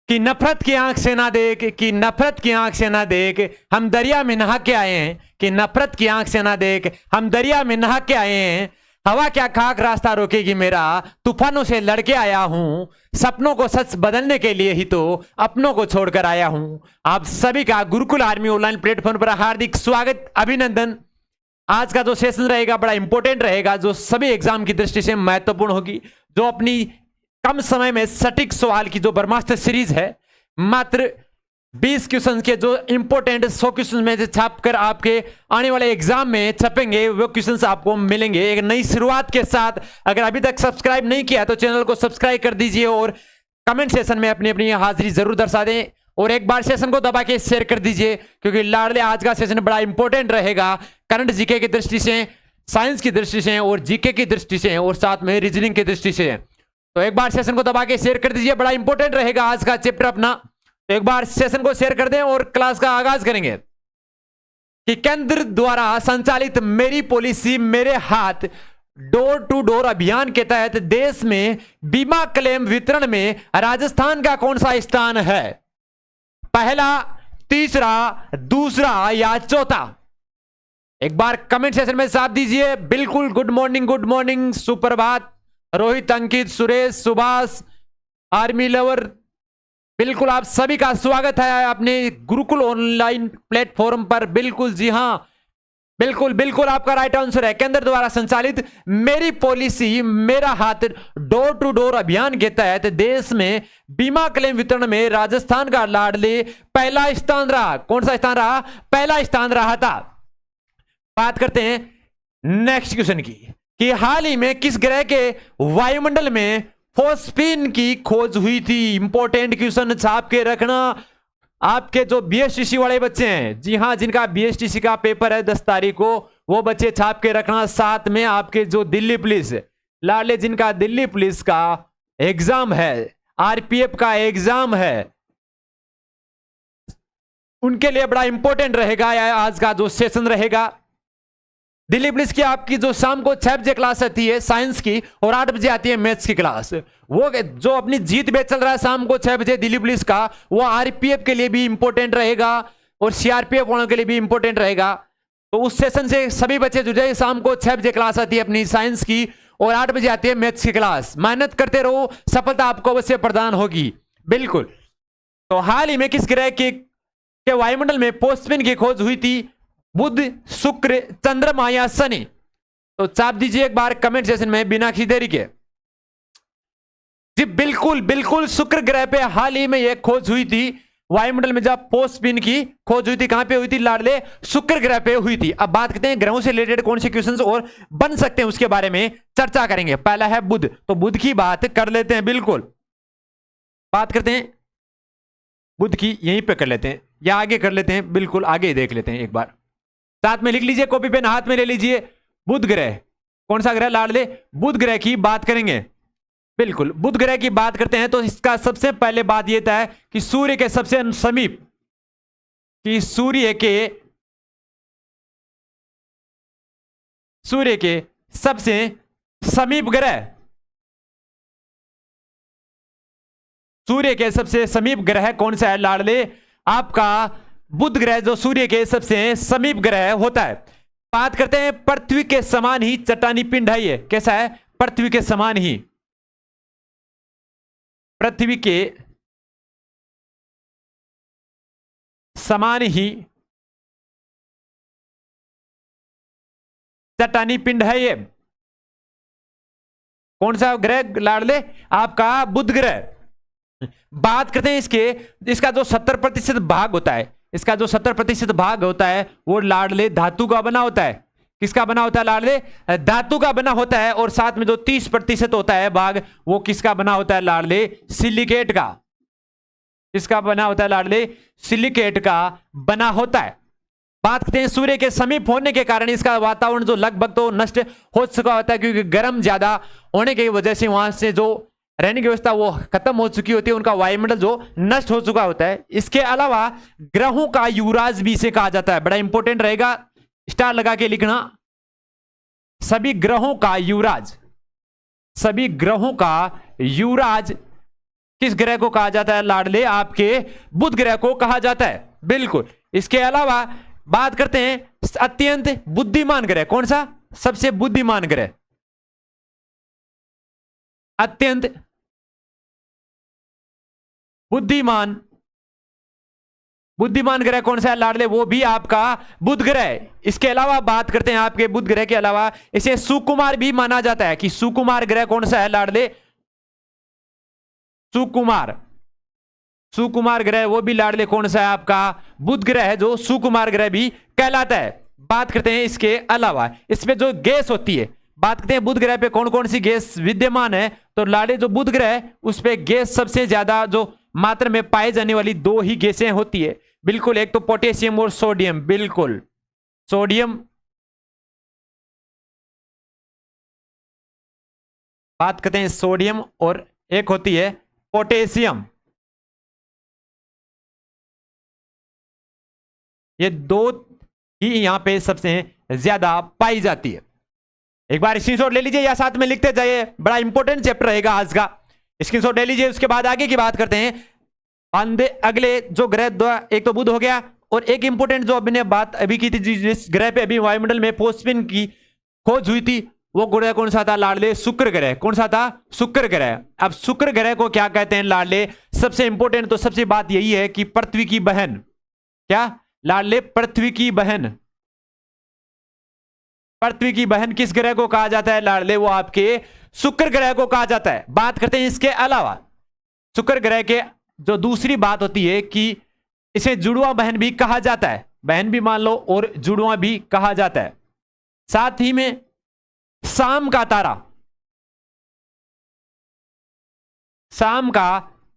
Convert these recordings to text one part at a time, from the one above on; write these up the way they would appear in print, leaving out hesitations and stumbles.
कि नफरत की आंख से ना देख, कि नफरत की आंख से ना देख, हम दरिया में नहा के आए हैं। कि नफरत की आंख से ना देख, हम दरिया में नहा के आए हैं। हवा क्या खाक रास्ता रोकेगी मेरा, तूफानों से लड़के आया हूं। सपनों को सच बदलने के लिए ही तो अपनों को छोड़कर आया हूं। आप सभी का गुरुकुल आर्मी ऑनलाइन प्लेटफॉर्म पर हार्दिक स्वागत, अभिनंदन। आज का जो सेशन रहेगा बड़ा इंपॉर्टेंट रहेगा, जो सभी एग्जाम की दृष्टि से महत्वपूर्ण होगी, जो अपनी कम समय में सटीक सवाल की जो ब्रह्मास्त्र सीरीज है, मात्र 20 क्वेश्चन के जो इंपॉर्टेंट 100 क्वेश्चन में से छाप कर आपके आने वाले एग्जाम में छपेंगे, वो क्वेश्चंस आपको मिलेंगे एक नई शुरुआत के साथ। अगर अभी तक सब्सक्राइब नहीं किया तो चैनल को सब्सक्राइब कर दीजिए और कमेंट सेशन में अपनी अपनी हाजिरी जरूर दर्शा दें और एक बार सेशन को दबा के शेयर कर दीजिए, क्योंकि लाडले आज का सेशन बड़ा इंपॉर्टेंट रहेगा करंट जीके की दृष्टि से, साइंस की दृष्टि से और जीके की दृष्टि से और साथ में रीजनिंग की दृष्टि से। तो एक बार सेशन को दबा के शेयर कर दीजिए, बड़ा इंपॉर्टेंट रहेगा आज का चैप्टर अपना। तो एक बार सेशन को शेयर कर दें और क्लास का आगाज करेंगे। कि केंद्र द्वारा संचालित मेरी पॉलिसी मेरे हाथ डोर टू डोर अभियान के तहत देश में बीमा क्लेम वितरण में राजस्थान का कौन सा स्थान है? पहला, तीसरा, दूसरा या चौथा? एक बार कमेंट सेशन में साथ दीजिए। बिल्कुल, गुड मॉर्निंग, सुप्रभात रोहित, अंकित, सुरेश, सुभाष, आर्मी लवर, बिल्कुल आप सभी का स्वागत है अपने गुरुकुल ऑनलाइन प्लेटफॉर्म पर। बिल्कुल जी हां, बिल्कुल आपका राइट आंसर है। केंद्र द्वारा संचालित मेरी पॉलिसी मेरा हाथ डोर टू डोर अभियान के तहत देश में बीमा क्लेम वितरण में राजस्थान का लाडले पहला स्थान रहा। कौन सा स्थान रहा? पहला स्थान रहा था। बात करते हैं नेक्स्ट क्वेश्चन की, कि हाल ही में किस ग्रह के वायुमंडल में फोस्फीन की खोज हुई थी? इंपॉर्टेंट क्वेश्चन, छाप के रखना। आपके जो बीएसटीसी वाले बच्चे हैं, जी हां, जिनका बीएसटीसी का पेपर है 10 तारीख को, वो बच्चे छाप के रखना। साथ में आपके जो दिल्ली पुलिस लाडले, जिनका दिल्ली पुलिस का एग्जाम है, आरपीएफ का एग्जाम है, उनके लिए बड़ा इंपॉर्टेंट रहेगा आज का जो सेशन रहेगा। दिल्ली पुलिस की आपकी जो शाम को 6 बजे क्लास आती है साइंस की और 8 बजे आती है मैथ्स की क्लास, वो जो अपनी जीत बैच चल रहा है शाम को 6 बजे दिल्ली पुलिस का, वो आरपीएफ के लिए भी इंपॉर्टेंट रहेगा और सीआरपीएफ वालों के लिए भी इंपॉर्टेंट रहेगा। तो उस सेशन से सभी बच्चे जुड़े। शाम को 6 बजे क्लास आती है अपनी साइंस की और 8 बजे आती है मैथ्स की क्लास। मेहनत करते रहो, सफलता आपको अवश्य प्रदान होगी। बिल्कुल। तो हाल ही में किस ग्रह के वायुमंडल में फोस्फीन की खोज हुई थी? बुध, शुक्र, चंद्रमा या शनि? तो चाप दीजिए एक बार कमेंट सेशन में बिना किसी देरी के। जी बिल्कुल शुक्र ग्रह पे हाल ही में यह खोज हुई थी वायुमंडल में। जब फोस्फीन की खोज हुई थी, कहां पे हुई थी लाडले? शुक्र ग्रह पे हुई थी। अब बात करते हैं ग्रहों से रिलेटेड कौन से क्वेश्चंस और बन सकते हैं, उसके बारे में चर्चा करेंगे। पहला है बुध, तो बुध की बात कर लेते हैं। बिल्कुल बात करते हैं बुध की, यहीं पे कर लेते हैं या आगे कर लेते हैं? बिल्कुल आगे ही देख लेते हैं एक बार। साथ में लिख लीजिए, कॉपी पेन हाथ में ले लीजिए। बुध ग्रह, कौन सा ग्रह लाडले? बुध ग्रह की बात करेंगे। बिल्कुल बुध ग्रह की बात करते हैं तो इसका सबसे पहले बात यह है कि सूर्य के सबसे समीप, कि सूर्य के सबसे समीप ग्रह, सूर्य के सबसे समीप ग्रह कौन सा है लाडले? आपका बुध ग्रह जो सूर्य के सबसे समीप ग्रह होता है। बात करते हैं पृथ्वी के समान ही चट्टानी पिंड है ये। कैसा है? पृथ्वी के समान ही, पृथ्वी के समान ही चट्टानी पिंड है ये। कौन सा ग्रह लाडले? आपका बुध ग्रह। बात करते हैं इसका जो 70% भाग होता है, इसका जो 70% भाग होता है वो लाडले धातु का बना होता है। किसका बना होता है लाडले? धातु का बना होता है। और साथ में जो 30% होता है भाग, वो किसका बना होता है लाडले? सिलिकेट का। किसका बना होता है लाडले? सिलिकेट का बना होता है। बात करते हैं सूर्य के समीप होने के कारण इसका वातावरण जो लगभग तो नष्ट हो चुका होता है, क्योंकि गर्म ज्यादा होने की वजह से वहां से जो रहने की व्यवस्था वो खत्म हो चुकी होती है, उनका वायुमंडल जो नष्ट हो चुका होता है। इसके अलावा ग्रहों का युवराज भी इसे कहा जाता है। बड़ा इंपॉर्टेंट रहेगा, स्टार लगा के लिखना। सभी ग्रहों का युवराज, सभी ग्रहों का युवराज किस ग्रह को कहा जाता है लाडले? आपके बुध ग्रह को कहा जाता है। बिल्कुल। इसके अलावा बात करते हैं अत्यंत बुद्धिमान ग्रह। कौन सा? सबसे बुद्धिमान ग्रह, अत्यंत बुद्धिमान ग्रह कौन सा है लाडले? वो भी आपका बुध ग्रह है। इसके अलावा बात करते हैं आपके बुध ग्रह के अलावा इसे सुकुमार भी माना जाता है कि सुकुमार ग्रह कौन सा है लाडले? सुकुमार ग्रह वो भी लाडले कौन सा है? आपका बुध ग्रह है, जो सुकुमार ग्रह भी कहलाता है। बात करते हैं इसके अलावा इसमें जो गैस होती है, बात करते हैं बुध ग्रह पे कौन कौन सी गैस विद्यमान है। तो लाडले जो बुध ग्रह है उस पे गैस सबसे ज्यादा जो मात्रा में पाई जाने वाली दो ही गैसें होती है। बिल्कुल, एक तो पोटेशियम और सोडियम। बिल्कुल, सोडियम, बात करते हैं सोडियम, और एक होती है पोटेशियम। ये दो ही यहां पे सबसे ज्यादा पाई जाती है। एक बार स्क्रीनशॉट ले लीजिए या साथ में लिखते जाइए, बड़ा इंपॉर्टेंट चैप्टर रहेगा आज का। स्क्रीनशॉट ले लीजिए। उसके बाद आगे की बात करते हैं अगले जो ग्रह, एक तो बुध हो गया, और एक इंपॉर्टेंट जो अभी ने बात अभी की थी, जिस ग्रह पे अभी वायुमंडल में फोस्फिन की खोज हुई थी, वो ग्रह कौन सा था लाडले? शुक्र ग्रह। कौन सा था? शुक्र ग्रह। अब शुक्र ग्रह को क्या कहते हैं लाडले? सबसे इंपॉर्टेंट तो सबसे बात यही है कि पृथ्वी की बहन। क्या लाडले? पृथ्वी की बहन। पृथ्वी की बहन किस ग्रह को कहा जाता है लाडले? वो आपके शुक्र ग्रह को कहा जाता है। बात करते हैं इसके अलावा शुक्र ग्रह के जो दूसरी बात होती है कि इसे जुड़वा बहन भी कहा जाता है। बहन भी मान लो और जुड़वा भी कहा जाता है। साथ ही में शाम का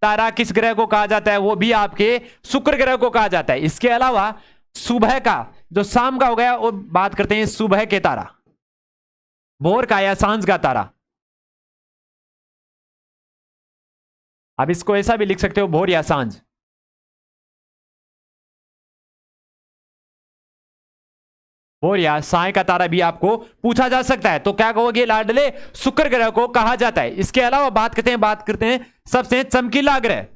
तारा किस ग्रह को कहा जाता है? वो भी आपके शुक्र ग्रह को कहा जाता है। इसके अलावा सुबह का जो शाम का हो गया, वो बात करते हैं सुबह के तारा, भोर का या सांझ का तारा। अब इसको ऐसा भी लिख सकते हो, भोर या सांझ। भोर या साय का तारा भी आपको पूछा जा सकता है। तो क्या कहोगे लाडले? शुक्र ग्रह को कहा जाता है। इसके अलावा बात करते हैं सबसे चमकीला ग्रह।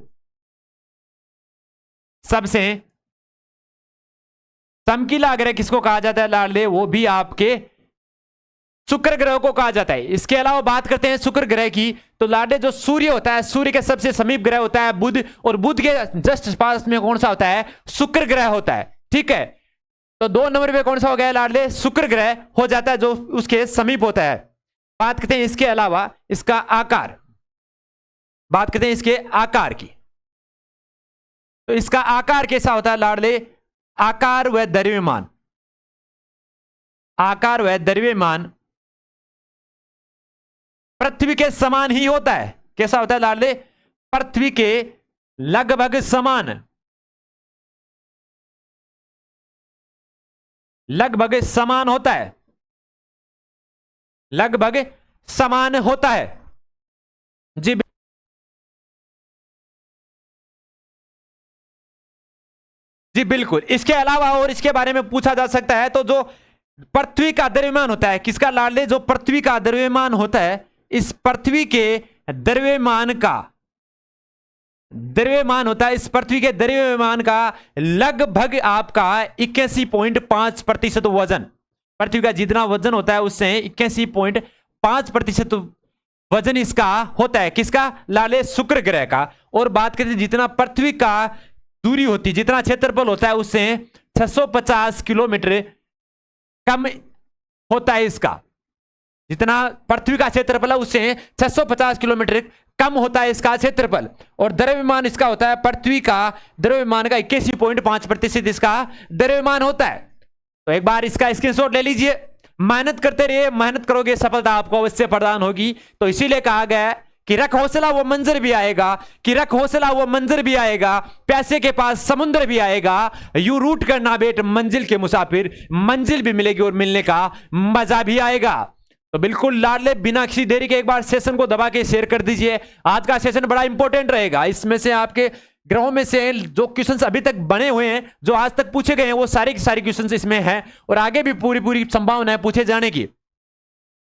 सबसे चमकीला ग्रह किसको कहा जाता है लाडले? वो भी आपके शुक्र ग्रह को कहा जाता है। इसके अलावा बात करते हैं शुक्र ग्रह की, तो लाडले जो सूर्य होता है, सूर्य के सबसे समीप ग्रह होता है बुध, और बुध के जस्ट पास में कौन सा होता है? शुक्र ग्रह होता है। ठीक है, तो 2 नंबर पे कौन सा हो गया लाडले? शुक्र ग्रह हो जाता है, जो उसके समीप होता है। बात करते हैं इसके अलावा इसका आकार, बात करते हैं इसके आकार की। तो इसका आकार कैसा होता है लाडले? आकार व द्रव्यमान, आकार व द्रव्यमान पृथ्वी के समान ही होता है। कैसा होता है लाडले? पृथ्वी के लगभग समान, लगभग समान होता है, लगभग समान होता है। जी जी बिल्कुल। इसके अलावा और इसके बारे में पूछा जा सकता है, तो जो पृथ्वी का द्रव्यमान होता है, किसका लाडले? जो पृथ्वी का द्रव्यमान होता है, इस पृथ्वी के द्रव्यमान का होता है, इस पृथ्वी के द्रव्यमान का लगभग आपका 81.5% वजन, पृथ्वी का जितना वजन होता है उससे 81.5% वजन इसका होता है। किसका लाडले? शुक्र ग्रह का। और बात करते हैं जितना पृथ्वी का दूरी होती है, जितना क्षेत्रफल होता है, उससे 650 किलोमीटर कम होता है इसका। जितना पृथ्वी का क्षेत्रफल है उससे 650 किलोमीटर कम होता है इसका क्षेत्रफल। और द्रव्यमान इसका होता है, पृथ्वी का द्रव्यमान का 81.5% इसका द्रव्यमान होता है। तो एक बार इसका स्क्रीनशॉट ले लीजिए। मेहनत करते रहिए, मेहनत करोगे सफलता आपको अवश्य प्रदान होगी। तो इसीलिए कहा गया है कि रख हौसला वो मंजर भी आएगा, कि रख हौसला वो मंजर भी आएगा, प्यासे के पास समुद्र भी आएगा, यू रूट करना बेट मंजिल के मुसाफिर, मंजिल भी मिलेगी और मिलने का मजा भी आएगा। तो बिल्कुल लाडले बिना किसी देरी के एक बार सेशन को दबा के शेयर कर दीजिए। आज का सेशन बड़ा इंपॉर्टेंट रहेगा। इसमें से आपके ग्रहों में से जो क्वेश्चंस अभी तक बने हुए हैं, जो आज तक पूछे गए हैं, वो सारे के सारे क्वेश्चंस इसमें हैं और आगे भी पूरी संभावना है पूछे जाने की।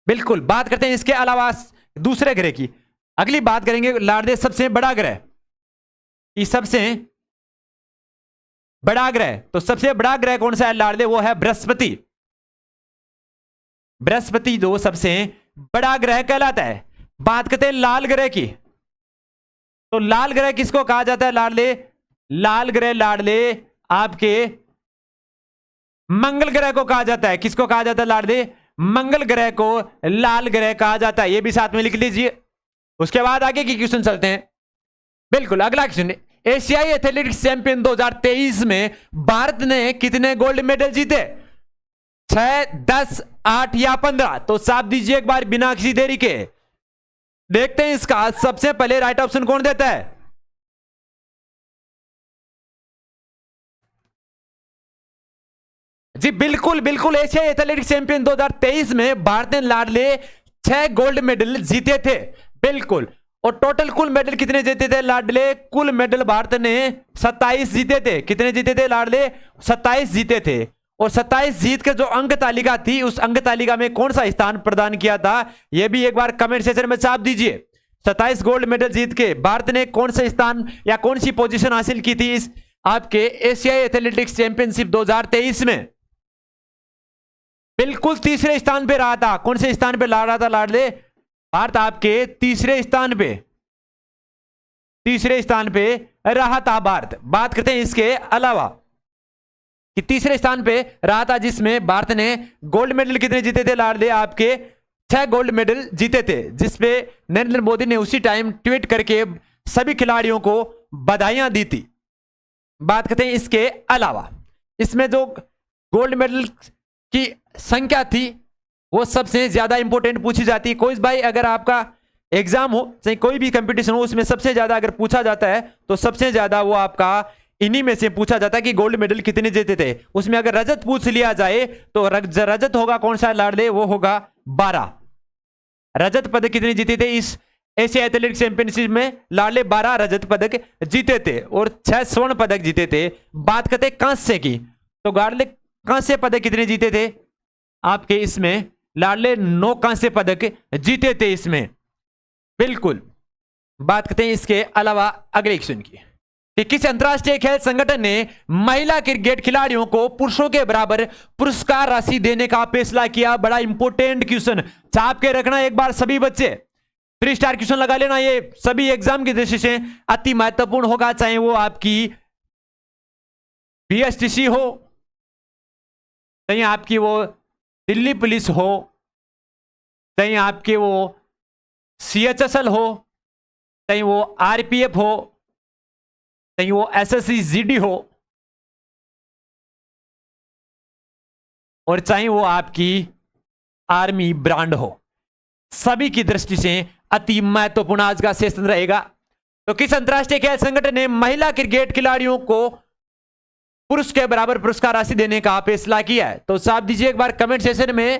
बिल्कुल। बात करते हैं इसके अलावा दूसरे ग्रह की। अगली बात करेंगे लाडले सबसे बड़ा ग्रह। कि सबसे बड़ा ग्रह, तो सबसे बड़ा ग्रह कौन सा है लाडले, वो है बृहस्पति। बृहस्पति जो सबसे बड़ा ग्रह कहलाता है। बात करते हैं लाल ग्रह की, तो लाल ग्रह किसको कहा जाता है लाडले, लाल ग्रह लाडले आपके मंगल ग्रह को कहा जाता है। किसको कहा जाता है लाडले, मंगल ग्रह को लाल ग्रह कहा जाता है। ये भी साथ में लिख लीजिए। उसके बाद आगे की क्वेश्चन चलते हैं। बिल्कुल अगला क्वेश्चन, एशियाई एथलेटिक्स चैंपियन 2023 में भारत ने कितने गोल्ड मेडल जीते, 6, 10, 8 या 15? तो साफ दीजिए एक बार बिना किसी देरी के। देखते हैं इसका सबसे पहले राइट ऑप्शन कौन देता है। जी बिल्कुल बिल्कुल, एशियाई एथलेटिक्स चैंपियन 2023 में भारत ने लाडले 6 गोल्ड मेडल जीते थे। बिल्कुल, और टोटल कुल मेडल कितने जीते थे लाडले, कुल मेडल भारत ने 27 जीते थे। कितने जीते थे लाडले, 27 जीते थे। और 27 जीत के जो अंक तालिका थी, उस अंक तालिका में कौन सा स्थान प्रदान किया था, यह भी एक बार कमेंट सेक्शन में छाप दीजिए। 27 गोल्ड मेडल जीत के भारत ने कौन सा स्थान या कौन सी पोजीशन हासिल की थी इस आपके एशियाई एथलेटिक्स चैंपियनशिप 2023 में। बिल्कुल तीसरे स्थान पे रहा था। कौन से स्थान पे ला रहा था लाडले, भारत आपके तीसरे स्थान पे, तीसरे स्थान पे रहा था भारत। बात करते हैं इसके अलावा कि तीसरे स्थान पे रहा था, जिसमें भारत ने गोल्ड मेडल कितने जीते थे लाडले, आपके 6 गोल्ड मेडल जीते थे। जिसपे नरेंद्र मोदी ने उसी टाइम ट्वीट करके सभी खिलाड़ियों को बधाइयां दी थी। बात करते हैं इसके अलावा, इसमें जो गोल्ड मेडल की संख्या थी वो सबसे ज्यादा इंपॉर्टेंट पूछी जाती है। कोई भाई अगर आपका एग्जाम हो, चाहे कोई भी कंपटीशन हो, उसमें सबसे ज्यादा अगर पूछा जाता है तो सबसे ज्यादा वो आपका इन्हीं में से पूछा जाता है कि गोल्ड मेडल कितने जीते थे। उसमें अगर रजत पूछ लिया जाए तो रजत होगा कौन सा लाडले, वो होगा 12। रजत पदक कितने जीते थे इस एशिया एथलेटिक्स चैंपियनशिप में लाडले, 12 रजत पदक जीते थे और 6 स्वर्ण पदक जीते थे। बात करते कांस्य की, तो लाडले कांस्य पदक कितने जीते थे आपके इसमें लाडले, 9 कांस्य पदक जीते थे इसमें। बिल्कुल। बात करते हैं इसके अलावा अगले क्वेश्चन की कि किस अंतरराष्ट्रीय खेल संगठन ने महिला क्रिकेट खिलाड़ियों को पुरुषों के बराबर पुरस्कार राशि देने का फैसला किया। बड़ा इंपॉर्टेंट क्वेश्चन, छाप के रखना एक बार सभी बच्चे, 3 स्टार क्वेश्चन लगा लेना। ये सभी एग्जाम की दृष्टि से अति महत्वपूर्ण होगा, चाहे वो आपकी बीएसटीसी हो, चाहे आपकी वो दिल्ली पुलिस हो, चाहे आपके वो सीएचएसएल हो, चाहे वो आरपीएफ हो, चाहे वो एसएससी जीडी हो, और चाहे वो आपकी आर्मी ब्रांड हो, सभी की दृष्टि से अति महत्वपूर्ण आज का सेशन रहेगा। तो किस अंतरराष्ट्रीय खेल संगठन ने महिला क्रिकेट खिलाड़ियों को पुरुष के बराबर पुरस्कार राशि देने का फैसला किया है? तो साफ दीजिए एक बार कमेंट सेशन में,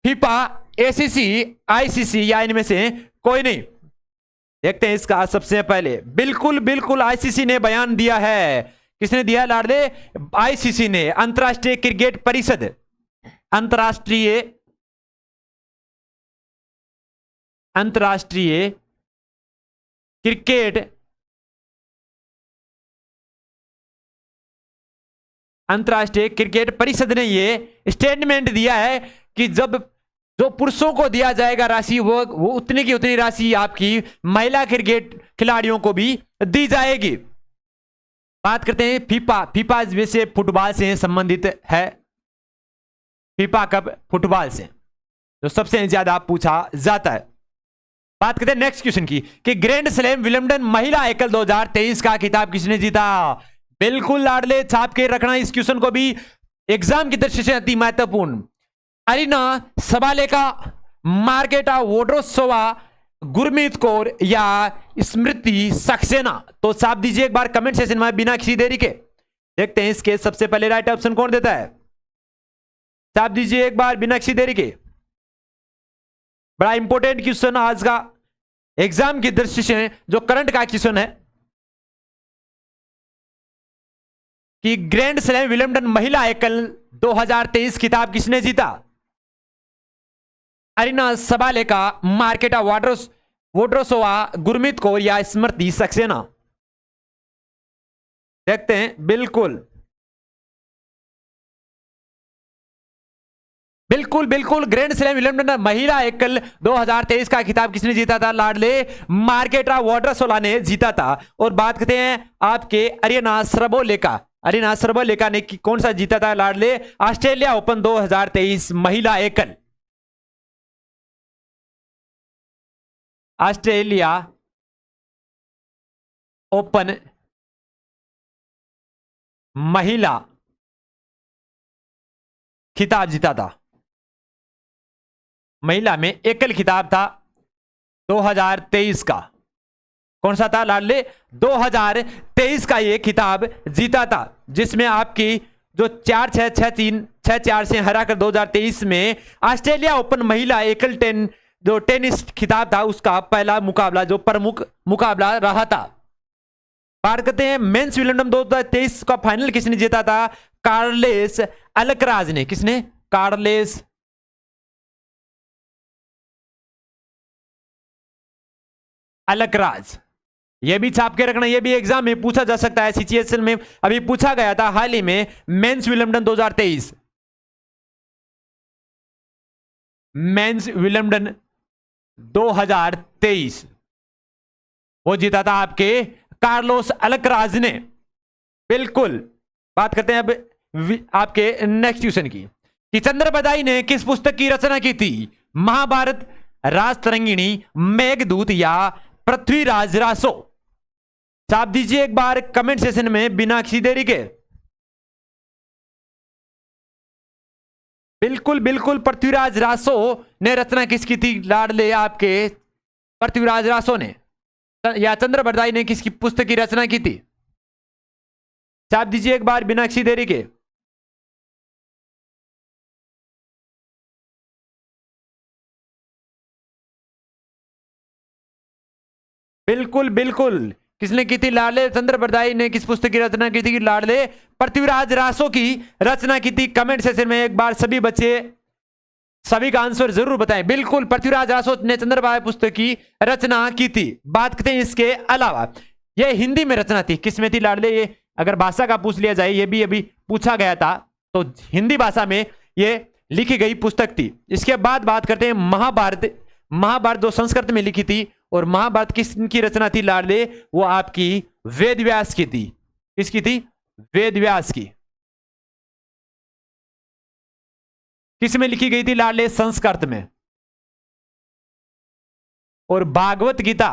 फीफा, एसीसी, आईसीसी या इनमें से कोई नहीं। देखते हैं इसका सबसे पहले। बिल्कुल बिल्कुल आईसीसी ने बयान दिया है। किसने दिया लाडले, आईसीसी ने, अंतरराष्ट्रीय क्रिकेट परिषद, अंतरराष्ट्रीय क्रिकेट अंतरराष्ट्रीय क्रिकेट परिषद ने यह स्टेटमेंट दिया है कि जब जो पुरुषों को दिया जाएगा राशि, वो उतनी की उतनी राशि आपकी महिला क्रिकेट खिलाड़ियों को भी दी जाएगी। बात करते हैं फीफा। फीफा वैसे फुटबॉल से संबंधित है, फीफा कप फुटबॉल से जो सबसे ज्यादा पूछा जाता है। बात करते हैं नेक्स्ट क्वेश्चन की कि ग्रैंड स्लैम विंबलडन महिला एकल 2023 का खिताब किसने जीता? बिल्कुल लाडले, छाप के रखना इस क्वेश्चन को भी, एग्जाम की दृष्टि से अति महत्वपूर्ण। Aryna Sabalenka, Marketa Vondrousova, Gurmeet Kaur या स्मृति सक्सेना? तो छाप दीजिए एक बार कमेंट सेशन में बिना किसी देरी के। देखते हैं इसके सबसे पहले राइट ऑप्शन कौन देता है, छाप दीजिए एक बार बिना किसी देरी के। बड़ा इंपॉर्टेंट क्वेश्चन आज का एग्जाम की दृष्टि से, जो करंट का क्वेश्चन है कि ग्रैंड स्लैम विंबलडन महिला एकल 2023 खिताब किसने जीता? Aryna Sabalenka, Marketa Vondrousova, Gurmeet Kaur या स्मृति सक्सेना? देखते हैं। बिल्कुल बिल्कुल बिल्कुल, ग्रैंड स्लैम विलियम्स महिला एकल 2023 का खिताब किसने जीता था? लाडले मार्केटा वॉटरसोला ने जीता था। और बात करते हैं आपके अरीना सरबोलेका। अरीना सरबोलेका ने कौन सा जीता था? लाडले ऑस्ट्रेलिया ओपन 2023 महिला एकल। ऑस्ट्रेलिया ओपन महिला खिताब जीता था। महिला में एकल खिताब था 2023 का। कौन सा था? लाडले 2023 का ये खिताब जीता था, जिसमें आपकी जो 4-6, 6-3, 6-4 से हराकर 2023 में ऑस्ट्रेलिया ओपन महिला एकल जो टेनिस खिताब था उसका पहला मुकाबला, जो प्रमुख मुकाबला रहा था। बात करते हैं मेंस विलियम्स 2023 का फाइनल किसने जीता था? कार्लेस अल्कराज ने। किसने? Carlos Alcaraz. ये भी छाप के रखना, ये भी एग्जाम में पूछा जा सकता है। सिचुएशन में अभी पूछा गया था हाल ही में मेंस विलियम्स 2023। मेंस विलियम्स 2023 वो जीता था आपके कार्लोस अल्कराज ने। बिल्कुल। बात करते हैं अब आपके नेक्स्ट क्वेश्चन की कि चंद्र बदाई ने किस पुस्तक की रचना की थी? महाभारत, राजतरंगिणी, मेघदूत या पृथ्वीराज रासो? छाप दीजिए एक बार कमेंट सेशन में बिना किसी देरी के। बिल्कुल बिल्कुल, पृथ्वीराज रासो ने रचना किसकी थी? लाडले आपके पृथ्वीराज रासो ने। या चंद्र बरदाई ने किसकी पुस्तक की रचना की थी? छाप दीजिए एक बार बिना किसी देरी के। बिल्कुल बिल्कुल, किसने की थी? लाडले चंद्र बरदाई ने किस पुस्तक की रचना की थी? लाडले पृथ्वीराज रासो की रचना की थी। कमेंट सेशन में एक बार सभी बच्चे सभी का आंसर जरूर बताएं। बिल्कुल, पृथ्वीराज रासो ने चंद्रबाई पुस्तक की रचना की थी। बात करते हैं इसके अलावा, यह हिंदी में रचना थी। किस में थी लाडले? ये अगर भाषा का पूछ लिया जाए, ये भी अभी पूछा गया था, तो हिंदी भाषा में ये लिखी गई पुस्तक थी। इसके बाद बात करते हैं महाभारत। महाभारत जो संस्कृत में लिखी थी, और महाभारत किसकी रचना थी लाडले? वो आपकी वेद व्यास की थी। किसकी थी? वेद व्यास की। किस में लिखी गई थी लाडले? संस्कृत में। और भागवत गीता,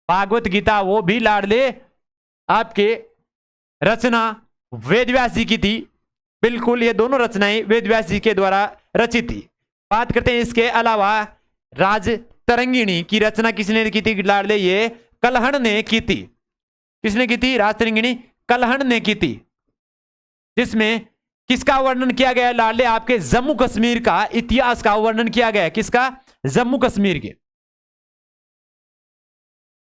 भागवत गीता वो भी लाडले आपके रचना वेदव्यास जी की थी। बिल्कुल, ये दोनों रचनाएं वेदव्यास जी के द्वारा रचित थी। बात करते हैं इसके अलावा, राज तरंगिणी की रचना किसने की थी लाडले? ये कलहण ने की थी। किसने की थी? राज तरंगिणी कलहण ने की थी, जिसमें किसका वर्णन किया गया लाडले? आपके जम्मू कश्मीर का इतिहास का वर्णन किया गया। किसका? जम्मू कश्मीर के,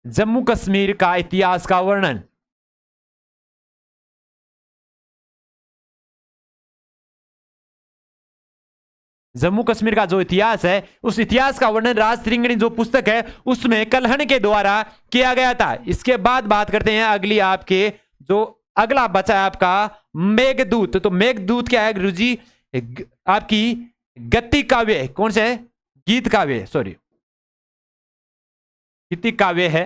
जम्मू कश्मीर का इतिहास का वर्णन। जम्मू कश्मीर का जो इतिहास है, उस इतिहास का वर्णन राज त्रिंगणी जो पुस्तक है उसमें कलहण के द्वारा किया गया था। इसके बाद बात करते हैं अगली आपके, जो अगला बचा है आपका मेघदूत। तो मेघदूत क्या है गुरु जी? आपकी गति काव्य। कौन से है? गीत काव्य, सॉरी, गीति काव्य है,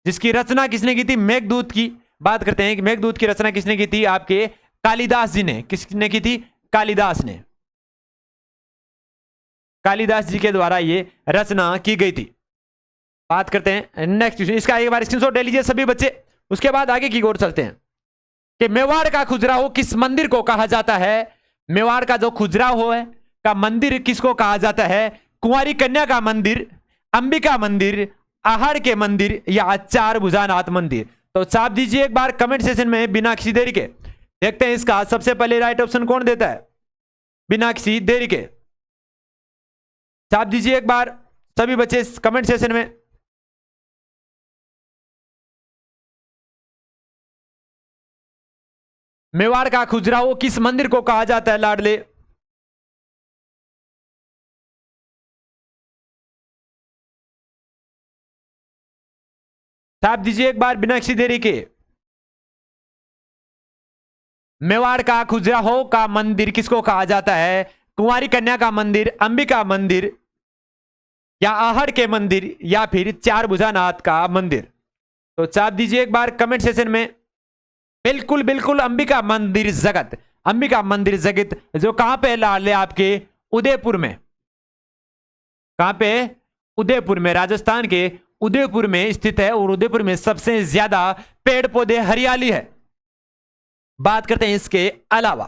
जिसकी रचना किसने की थी? मेघदूत की बात करते हैं कि मेघदूत की रचना किसने की थी? आपके कालिदास जी ने। किसने की थी? कालिदास ने। कालिदास जी के द्वारा ये रचना की गई थी। बात करते हैं नेक्स्ट क्वेश्चन, इसका एक बार स्क्रीनशॉट ले लीजिए सभी बच्चे। उसके बाद आगे की ओर चलते हैं कि मेवाड़ का खजुराहो किस मंदिर को कहा जाता है? मेवाड़ का जो खजुराहो है का मंदिर किसको कहा जाता है? कुंवारी कन्या का मंदिर, अंबिका मंदिर, आहड़ के मंदिर, या चार भुजानाथ मंदिर? तो छाप दीजिए एक बार कमेंट सेशन में बिना किसी देरी के। देखते हैं इसका सबसे पहले राइट ऑप्शन कौन देता है बिना किसी देरी के। छाप दीजिए एक बार सभी बच्चे कमेंट सेशन में। मेवाड़ का खजुराहो किस मंदिर को कहा जाता है लाडले? छाप दीजिए एक बार बिना किसी देरी के। मेवाड़ का खजुराहो का मंदिर किसको कहा जाता है? कुंवारी कन्या का मंदिर, अंबिका मंदिर, या आहड़ के मंदिर, या फिर चार भुजानाथ का मंदिर? तो छाप दीजिए एक बार कमेंट सेशन में। बिल्कुल बिल्कुल अंबिका मंदिर जगत, अंबिका मंदिर जगत, जो कहां पे लाडले आपके उदयपुर में। कहां पे? उदयपुर में, राजस्थान के उदयपुर में स्थित है, और उदयपुर में सबसे ज्यादा पेड़ पौधे हरियाली है। बात करते हैं इसके अलावा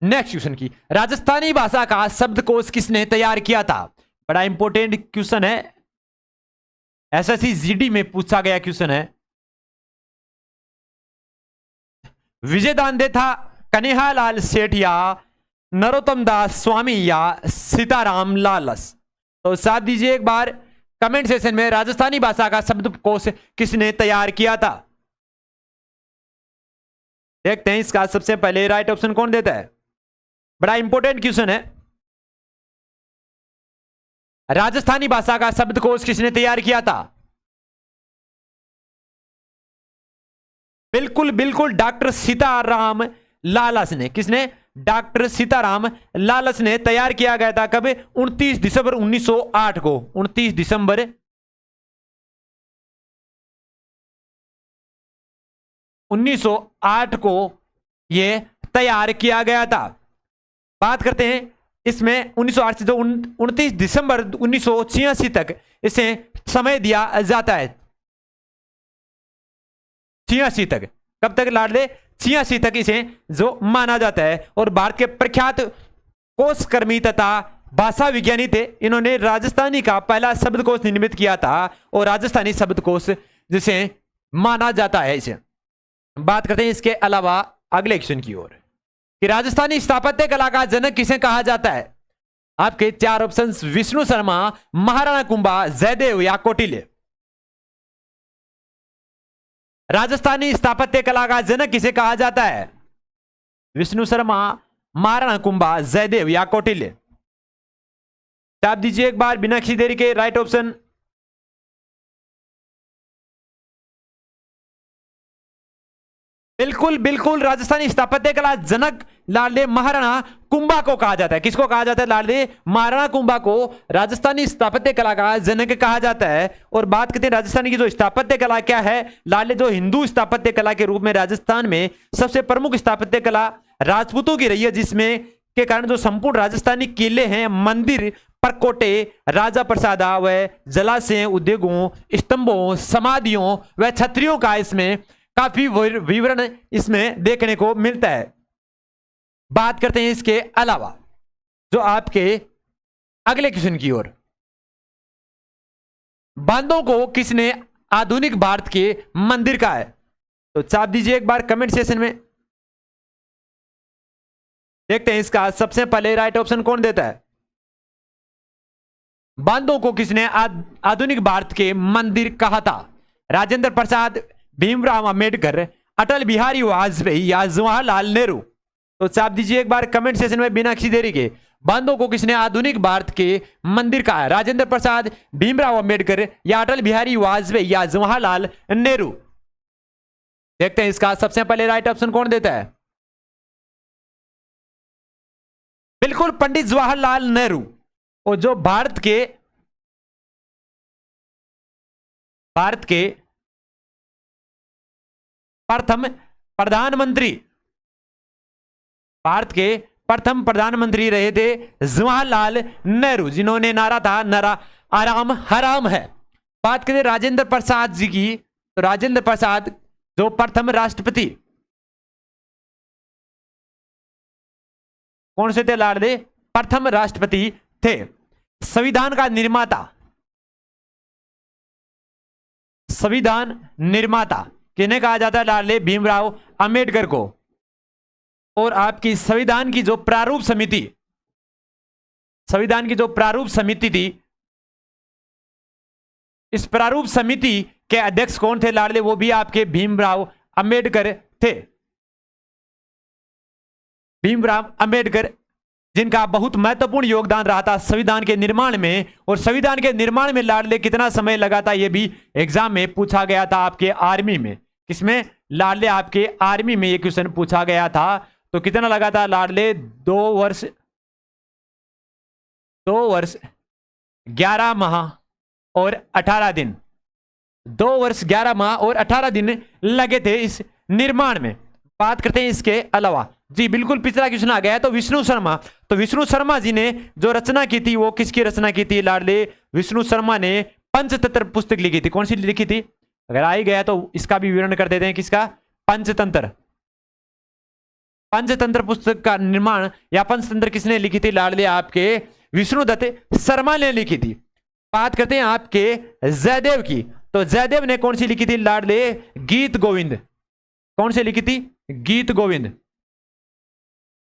नेक्स्ट क्वेश्चन की। राजस्थानी भाषा का शब्दकोश किसने तैयार किया था? बड़ा इंपॉर्टेंट क्वेश्चन है, एसएससी जीडी में पूछा गया क्वेश्चन है। विजय दांडे था, कन्हैयालाल सेठ, या नरोत्तम दास स्वामी, या सीताराम लालस? तो साथ दीजिए एक बार कमेंट सेशन में, राजस्थानी भाषा का शब्दकोश किसने तैयार किया था? देखते हैं इसका सबसे पहले राइट ऑप्शन कौन देता है। बड़ा इंपॉर्टेंट क्वेश्चन है। राजस्थानी भाषा का शब्दकोश किसने तैयार किया था? बिल्कुल बिल्कुल डॉक्टर सीताराम लालस ने। किसने? डॉक्टर सीताराम लालस ने तैयार किया गया था। कब? 29 दिसंबर 1908 को। 29 दिसंबर 1908 को यह तैयार किया गया था। बात करते हैं इसमें 1908 से जो 29 दिसंबर 1986 तक इसे समय दिया जाता है। 86 तक, कब तक लाडले? 86 तक इसे जो माना जाता है। और भारत के प्रख्यात कोशकर्मी तथा भाषा विज्ञानी थे। इन्होंने राजस्थानी का पहला शब्दकोश निर्मित किया था, और राजस्थानी शब्दकोश जिसे माना जाता है इसे। बात करते हैं इसके अलावा अगले क्वेश्चन की ओर कि राजस्थानी स्थापत्य कला का जनक किसे कहा जाता है? आपके चार ऑप्शंस, विष्णु शर्मा, महाराणा कुंभा, जयदेव, या कौटिल्य। राजस्थानी स्थापत्य कला का जनक किसे कहा जाता है? विष्णु शर्मा, महाराणा कुंभा, जयदेव, या कौटिल्य? आप दीजिए एक बार बिना किसी देरी के राइट ऑप्शन। बिल्कुल बिल्कुल राजस्थानी स्थापत्य कला जनक लाडले महाराणा कुंभा को कहा जाता है। किसको कहा जाता है लाडले? महाराणा कुंभा को राजस्थानी स्थापत्य कला का जनक कहा जाता है। और बात करते हैं राजस्थान की जो स्थापत्य कला क्या है लाडले, जो हिंदू स्थापत्य कला के रूप में राजस्थान में सबसे प्रमुख स्थापत्य कला राजपूतों की रही है, जिसमें के कारण जो संपूर्ण राजस्थानी किले हैं, मंदिर, परकोटे, राजा प्रसादा व जलाशय, उद्योगों, स्तंभों, समाधियों व छत्रियों का इसमें काफी विवरण इसमें देखने को मिलता है। बात करते हैं इसके अलावा जो आपके अगले क्वेश्चन की ओर, बांधों को किसने आधुनिक भारत के मंदिर कहा है? तो छाप दीजिए एक बार कमेंट सेशन में। देखते हैं इसका सबसे पहले राइट ऑप्शन कौन देता है। बांधों को किसने आधुनिक भारत के मंदिर कहा था? राजेंद्र प्रसाद, भीमराव अंबेडकर, अटल बिहारी वाजपेयी, या जवाहरलाल नेहरू? तो छाप दीजिए एक बार कमेंट सेशन में बिना किसी देरी के। बांधों को किसने आधुनिक भारत के मंदिर कहा है? राजेंद्र प्रसाद, भीमराव अंबेडकर, या अटल बिहारी वाजपेयी, या जवाहरलाल नेहरू? देखते हैं इसका सबसे पहले राइट ऑप्शन कौन देता है। बिल्कुल पंडित जवाहरलाल नेहरू। और जो भारत के प्रथम प्रधानमंत्री, भारत के प्रथम प्रधानमंत्री रहे थे जवाहरलाल नेहरू, जिन्होंने नारा था नारा आराम हराम है। बात करें राजेंद्र प्रसाद जी की, तो राजेंद्र प्रसाद जो प्रथम राष्ट्रपति कौन से थे लाडले? प्रथम राष्ट्रपति थे। संविधान का निर्माता, संविधान निर्माता किन्हें कहा जाता है लाडले? भीमराव अंबेडकर को। और आपकी संविधान की जो प्रारूप समिति, संविधान की जो प्रारूप समिति थी, इस प्रारूप समिति के अध्यक्ष कौन थे लाडले? वो भी आपके भीमराव अंबेडकर थे। भीमराव अंबेडकर जिनका बहुत महत्वपूर्ण योगदान रहा था संविधान के निर्माण में, और संविधान के निर्माण में लाडले कितना समय लगा था यह भी एग्जाम में पूछा गया था आपके आर्मी में। किसमें? लाडले आपके आर्मी में ये क्वेश्चन पूछा गया था। तो कितना लगा था लाडले? 2 वर्ष 11 माह और 18 दिन। 2 वर्ष 11 माह और 18 दिन लगे थे इस निर्माण में। बात करते हैं इसके अलावा। जी बिल्कुल, पिछला क्वेश्चन आ गया है। तो विष्णु शर्मा, तो विष्णु शर्मा जी ने जो रचना की थी वो किसकी रचना की थी लाडले? विष्णु शर्मा ने पंचतंत्र पुस्तक लिखी थी। कौन सी लिखी थी? अगर आ ही गया तो इसका भी विवरण कर देते हैं। किसका? पंचतंत्र। पंचतंत्र पुस्तक का निर्माण या पंचतंत्र किसने लिखी थी लाडले? आपके विष्णुदत्त शर्मा ने लिखी थी। बात करते हैं आपके जयदेव की। तो जयदेव ने कौन सी लिखी थी लाडले? गीत गोविंद। कौन सी लिखी थी? गीत गोविंद।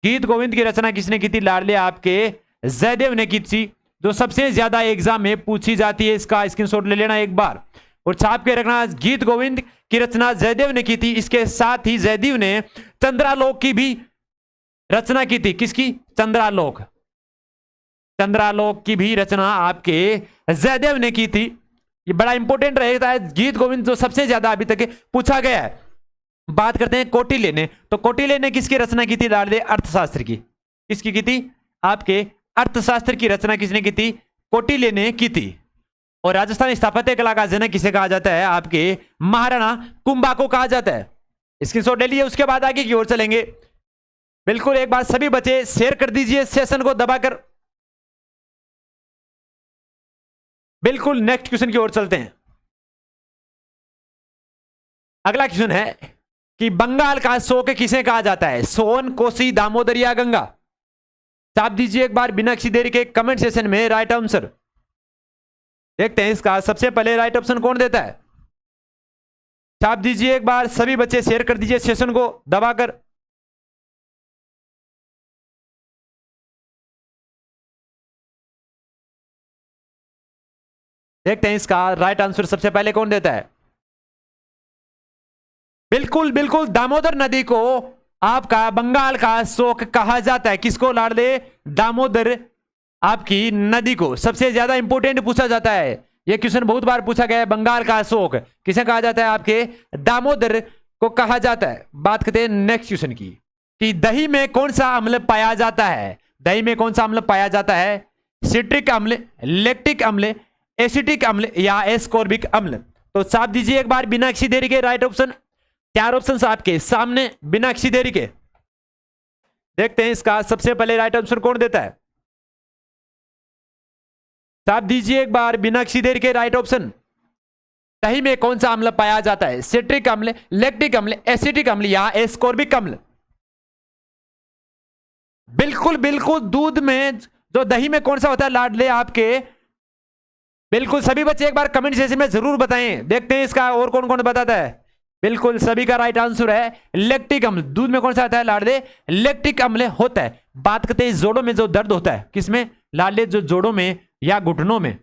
गीत गोविंद की रचना किसने की थी लाडले? आपके जयदेव ने की थी, जो सबसे ज्यादा एग्जाम में पूछी जाती है। इसका स्क्रीनशॉट ले लेना एक बार और छाप के रखना। गीत गोविंद की रचना जयदेव ने की थी। इसके साथ ही जयदेव ने चंद्रालोक की भी रचना की थी। किसकी? चंद्रालोक। चंद्रालोक की भी रचना आपके जयदेव ने की थी। ये बड़ा इंपॉर्टेंट रहेगा, गीत गोविंद जो सबसे ज्यादा अभी तक पूछा गया है। बात करते हैं कौटिल्य ने। तो कौटिल्य ने किसकी रचना की थी लाडले? अर्थशास्त्र की। किसकी की थी? आपके अर्थशास्त्र की रचना किसने की थी? कौटिल्य ने की थी। और राजस्थान स्थापत्य कला का जनक किसे कहा जाता है? आपके महाराणा कुंभा को कहा जाता है। स्क्रीनशॉट ले लिए, उसके बाद आगे की ओर चलेंगे। बिल्कुल, एक बार सभी बच्चे शेयर कर दीजिए सेशन को दबाकर। बिल्कुल, नेक्स्ट क्वेश्चन की ओर चलते हैं। अगला क्वेश्चन है कि बंगाल का शोक किसे कहा जाता है? सोन, कोसी, दामोदर या गंगा? छाप दीजिए एक बार बिना किसी देरी के कमेंट सेशन में राइट आंसर। देखते हैं इसका सबसे पहले राइट ऑप्शन कौन देता है। छाप दीजिए एक बार, सभी बच्चे शेयर कर दीजिए सेशन को दबाकर। देखते हैं इसका राइट आंसर सबसे पहले कौन देता है। बिल्कुल बिल्कुल, दामोदर नदी को आपका बंगाल का शोक कहा जाता है। किसको लाडले? दामोदर आपकी नदी को। सबसे ज्यादा इंपोर्टेंट पूछा जाता है, यह क्वेश्चन बहुत बार पूछा गया है। बंगाल का शोक किसे कहा जाता है? आपके दामोदर को कहा जाता है। बात करते हैं नेक्स्ट क्वेश्चन की कि दही में कौन सा अम्ल पाया जाता है? दही में कौन सा अम्ल पाया जाता है? सिट्रिक अम्ल, लैक्टिक अम्ल, एसिटिक अम्ल या एस्कॉर्बिक अम्ल? तो साफ दीजिए एक बार बिना किसी देरी के राइट ऑप्शन। 4 ऑप्शन आपके सामने बिना किसी देरी के। देखते हैं इसका सबसे पहले राइट आंसर कौन देता है। साफ दीजिए एक बार बिना किसी देरी के राइट ऑप्शन। दही में कौन सा अम्ल पाया जाता है? सिट्रिक अम्ल, लैक्टिक अम्ल, एसिटिक अम्ल या एस्कॉर्बिक अम्ल? बिल्कुल बिल्कुल, दूध में जो दही में कौन सा होता है लाडले आपके? बिल्कुल, सभी बच्चे एक बार कमेंट सेक्शन में जरूर बताएं। देखते हैं इसका और कौन कौन बताता है। बिल्कुल, सभी का राइट आंसर है लैक्टिक अम्ल। दूध में कौन सा आता है लाडले? लैक्टिक अम्ल होता है। बात करते हैं जोड़ों में जो दर्द होता है, किसमें लाडले? जो जोड़ों में या घुटनों में,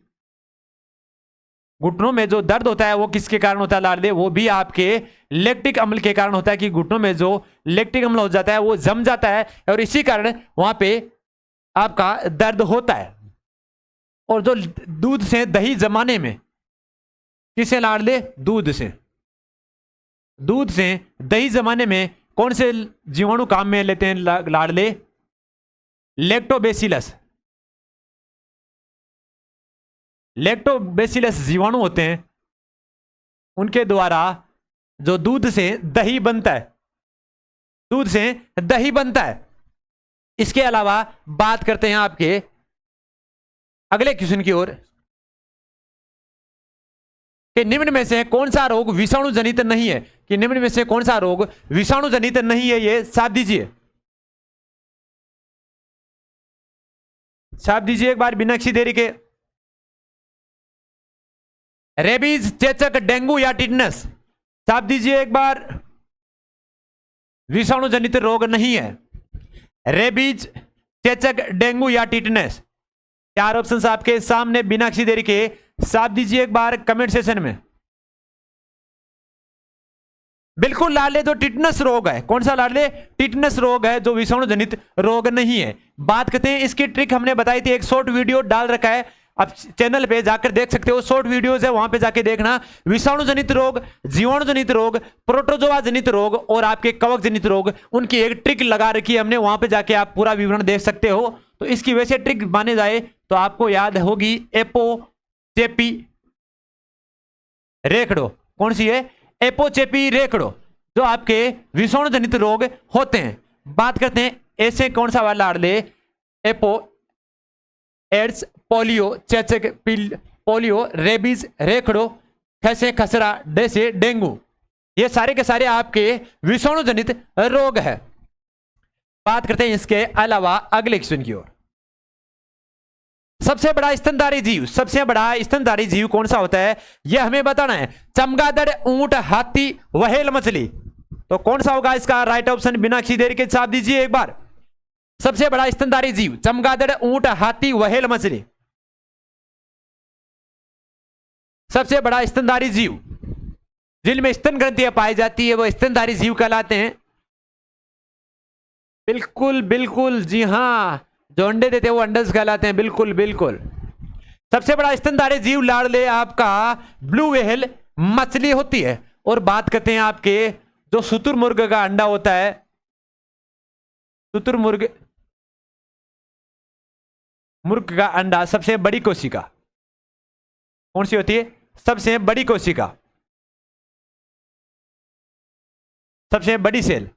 घुटनों में जो दर्द होता है वो किसके कारण होता है लाडले? वो भी आपके लैक्टिक अम्ल के कारण होता है। कि घुटनों में जो लैक्टिक अम्ल हो जाता है वो जम जाता है और इसी कारण वहां पे आपका दर्द होता है। और जो दूध से दही जमाने में, किसे लाडले? दूध से। दूध से दही जमाने में कौन से जीवाणु काम में लेते हैं लाडले? लैक्टोबैसिलस। लैक्टोबैसिलस जीवाणु होते हैं, उनके द्वारा जो दूध से दही बनता है, दूध से दही बनता है। इसके अलावा बात करते हैं आपके अगले क्वेश्चन की ओर कि निम्न में से कौन सा रोग विषाणु जनित नहीं है? कि निम्न में से कौन सा रोग विषाणु जनित नहीं है? ये साफ दीजिए, साफ दीजिए एक बार बिना किसी देरी के। रेबीज, चेचक, डेंगू या टिटनस? साफ दीजिए एक बार। विषाणु जनित रोग नहीं है। रेबीज, चेचक, डेंगू या टिटनस? 4 ऑप्शन आपके सामने बिना किसी देरी के। साफ दीजिए एक बार कमेंट सेशन में। बिल्कुल लाडले, जो टिटनस रोग है, कौन सा लाडले? टिटनस रोग है, जो विषाणु जनित रोग नहीं है। बात करते हैं इसकी ट्रिक, हमने बताई थी, एक शॉर्ट वीडियो डाल रखा है, आप चैनल पे जाकर देख सकते हो, शॉर्ट वीडियोस है, वहां पे जाके देखना। विषाणु जनित रोग, जीवाणु जनित रोग, प्रोटोजोआ जनित रोग और आपके कवक जनित रोग, उनकी एक ट्रिक लगा रखी है हमने, वहां पे जाके आप पूरा विवरण देख सकते हो। तो इसकी वैसे ट्रिक माने जाए तो आपको याद होगी एपोचेपी रेखड़ो। कौन सी है? एपोचेपी रेखड़ो, जो आपके विषाणु जनित रोग होते हैं। बात करते हैं ऐसे कौन सा वाला लाडले? एपो, एड्स, पोलियो, चेचक, पोलियो, रेबीज, रेखड़ो, खसे, खसरा, डेसे, डेंगू, ये सारे के सारे आपके विषाणु जनित रोग है। बात करते हैं इसके अलावा अगले क्वेश्चन की ओर। सबसे बड़ा स्तनधारी जीव, सबसे बड़ा स्तनधारी जीव कौन सा होता है, यह हमें बताना है। चमगादड़, ऊंट, हाथी, व्हेल, मछली। तो कौन सा होगा इसका राइट ऑप्शन? बिना किसी देरी के छाप दीजिए एक बार। सबसे बड़ा स्तनधारी जीव, चमगादड़, ऊंट, हाथी, व्हेल, मछली। सबसे बड़ा स्तनधारी जीव जिनमें स्तन ग्रंथियां पाई जाती है वो स्तनधारी जीव कहलाते हैं। बिल्कुल बिल्कुल, जी हां, जो अंडे देते हैं वो अंडस कहलाते हैं। बिल्कुल बिल्कुल। सबसे बड़ा स्तनधारी जीव लाडले आपका ब्लू व्हेल मछली होती है। और बात करते हैं आपके जो शुतुरमुर्ग का अंडा होता है, शुतुरमुर्ग मुर्ग का अंडा, सबसे बड़ी कोशिका कौन सी होती है? सबसे बड़ी कोशिका, सबसे बड़ी सेल।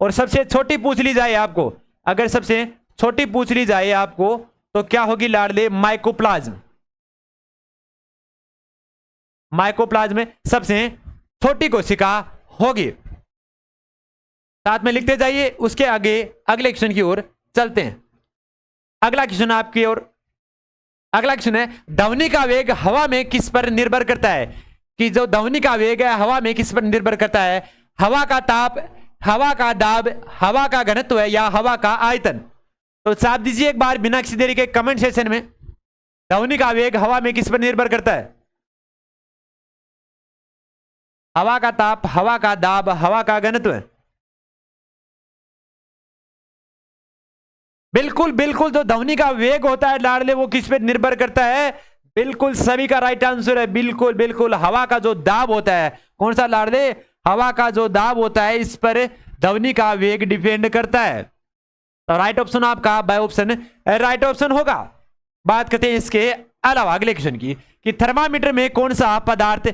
और सबसे छोटी पूछ ली जाए आपको, अगर सबसे छोटी पूछ ली जाए आपको तो क्या होगी लाडले? माइकोप्लाज्म। माइकोप्लाज्म में सबसे छोटी कोशिका होगी। साथ में लिखते जाइए। उसके आगे अगले क्वेश्चन की ओर चलते हैं। अगला क्वेश्चन आपकी ओर, अगला क्वेश्चन है, ध्वनि का वेग हवा में किस पर निर्भर करता है? कि जो ध्वनि का वेग है हवा में किस पर निर्भर करता है? हवा का ताप, हवा का दाब, हवा का घनत्व है या हवा का आयतन? तो छाप दीजिए एक बार बिना किसी देरी के कमेंट सेक्शन में। ध्वनि का वेग हवा में किस पर निर्भर करता है? हवा का ताप, हवा का दाब, हवा का घनत्व। बिल्कुल बिल्कुल, जो ध्वनि का वेग होता है लाडले वो किस पे निर्भर करता है? बिल्कुल सभी का राइट आंसर है। बिल्कुल बिल्कुल, हवा का जो दाब होता है, कौन सा लाडले? हवा का जो दाब होता है इस पर ध्वनि का वेग डिपेंड करता है। तो राइट ऑप्शन आपका बाय ऑप्शन राइट ऑप्शन होगा। बात करते हैं इसके अलावा अगले क्वेश्चन की, कि थर्मामीटर में कौन सा पदार्थ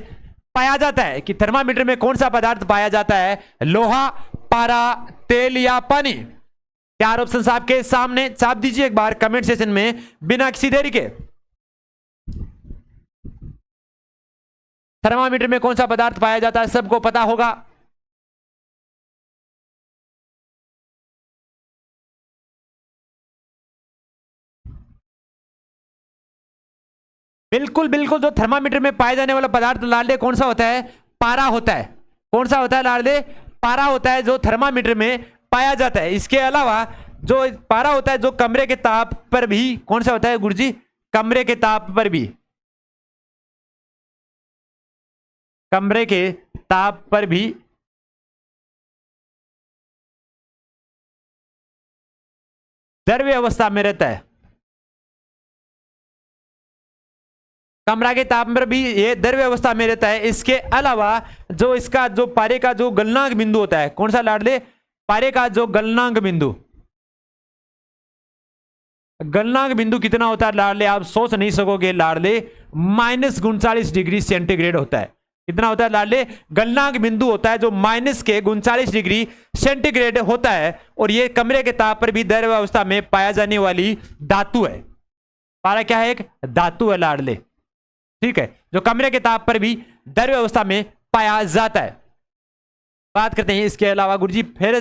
पाया जाता है? कि थर्मामीटर में कौन सा पदार्थ पाया जाता है? लोहा, पारा, तेल या पानी? चार ऑप्शन आपके सामने, छाप दीजिए एक बार कमेंट सेक्शन में बिना किसी देरी के। थर्मामीटर में कौन सा पदार्थ पाया जाता है सबको पता होगा। बिल्कुल बिल्कुल, जो थर्मामीटर में पाए जाने वाला पदार्थ लाडले कौन सा होता है? पारा होता है। कौन सा होता है लाडले? पारा होता है, जो थर्मामीटर में पाया जाता है। इसके अलावा जो पारा होता है जो कमरे के ताप पर भी, कौन सा होता है गुरुजी? कमरे के ताप पर भी, कमरे के ताप पर भी द्रव्य अवस्था में रहता है। कमरा के ताप पर भी ये द्रव्य अवस्था में रहता है। इसके अलावा जो इसका जो पारे का जो गलनांक बिंदु होता है, कौन सा लाडले? पारे का जो गलनांक बिंदु, गलनांक बिंदु कितना होता है लाडले? आप सोच नहीं सकोगे लाडले, -39 डिग्री सेंटीग्रेड होता है। कितना होता है लाडले? गलनांक बिंदु होता है जो -39 डिग्री सेंटीग्रेड होता है। और ये कमरे के ताप पर भी द्रव्य अवस्था में पाया जाने वाली धातु है। पारा क्या है? एक धातु है लाडले, ठीक है, जो कमरे के ताप पर भी द्रव्य अवस्था में पाया जाता है। बात करते हैं इसके अलावा गुरुजी फिर